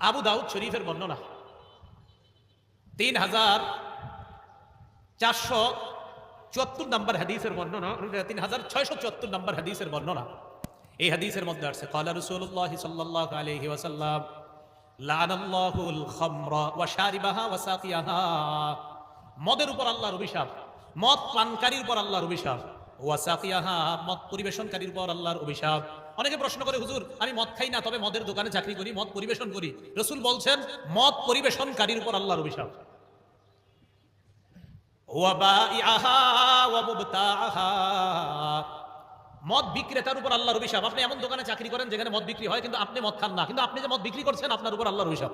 আবু দাউদ শরীফের বর্ণনা 3474 নম্বর হাদিসের বর্ণনা, 3674 নম্বর হাদিসের বর্ণনা। এই হাদিসের মধ্যে আছে ক্বালা রাসূলুল্লাহ সাল্লাল্লাহু আলাইহি ওয়াসাল্লাম লানাল্লাহুল খামরা ওয়া শারিবাহা ওয়া সাকিয়াহা। মদের উপর আল্লাহর অভিশাপ, মদ পানকারীর উপর আল্লাহর অভিশাপ, ওয়া সাকিয়াহা মদ পরিবেশনকারীর উপর আল্লাহর অভিশাপ। অনেকে প্রশ্ন করে, হুজুর আমি মদ খাই না, তবে মদের দোকানে চাকরি করি, মদ পরিবেশন করি। রাসূল বলছেন মদ পরিবেশনকারীর উপর আল্লাহর অভিশাপ। ওয়া বাইআহা ওয়া মুবতাআহা, মদ বিক্রেতার উপর আল্লাহর অভিশাপ। আপনি এমন দোকানে চাকরি করেন যেখানে মদ বিক্রি হয়, কিন্তু আপনি মদ খান না, কিন্তু আপনি যে মদ বিক্রি করছেন আপনার উপর আল্লাহর অভিশাপ।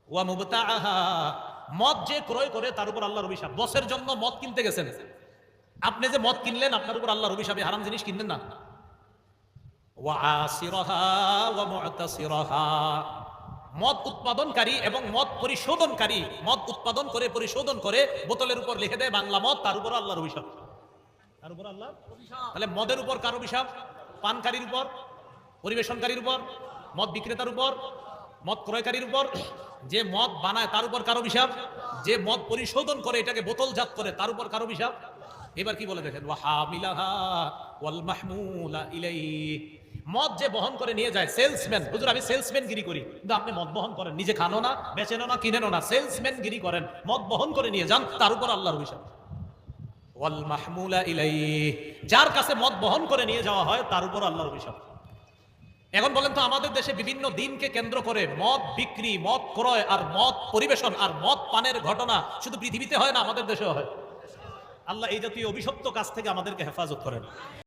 ওয়া মুবতাআহা, মদ যে ক্রয় করে তার উপর আল্লাহর অভিশাপ। বসের জন্য মদ কিনতে গেছেন, আপনি যে মদ কিনলেন আপনার উপর আল্লাহর অভিশাপ, হারাম জিনিস কিনলেন না। ওয়া আসিরাহা ওয়া মু'তাসিরাহা, মদ উৎপাদনকারী এবং মদ পরিশোধনকারী, মদ উৎপাদন করে পরিশোধন করে বোতলের উপর লিখে দেয় বাংলা মদ, তার উপর আল্লাহর অভিশাপ। তার উপর আল্লাহ। তাহলে মদের উপর কার অভিশাপ? পানকারীর উপর, পরিবেশনকারীর উপর, মদ বিক্রেতার উপর, মদ ক্রয়কারীর উপর। যে মদ বানায় তার উপর কার অভিশাপ? যে মদ পরিশোধন করে এটাকে বোতলজাত করে তার উপর কার অভিশাপ? এবার কি বলে দেখেন, ওয়া হামিলাহা ওয়াল মাহমুলা ইলাইহি, মদ যে বহন করে নিয়ে যায়, সেলসম্যান। হুজুর আমি সেলসম্যান গিরি করি, কিন্তু আপনি মদ বহন করেন, নিজে খানো না, বেচেনো না, কিনেনো না, সেলসম্যান গিরি করেন, মদ বহন করে নিয়ে যান, তার উপর আল্লাহর অভিশাপ। ওয়াল মাহমুলা ইলাইহি, যার কাছে মদ বহন করে নিয়ে যাওয়া হয় তার উপর আল্লাহর অভিশাপ। এখন বলেন তো, আমাদের দেশে বিভিন্ন দিনকে কেন্দ্র করে মদ বিক্রি, মদ ক্রয় আর মদ পরিবেশন আর মদ পানের ঘটনা শুধু পৃথিবীতে হয় না, আমাদের দেশেও হয়। আল্লাহ এই জাতীয় অভিশপ্ত কাজ থেকে আমাদেরকে হেফাজত করেন।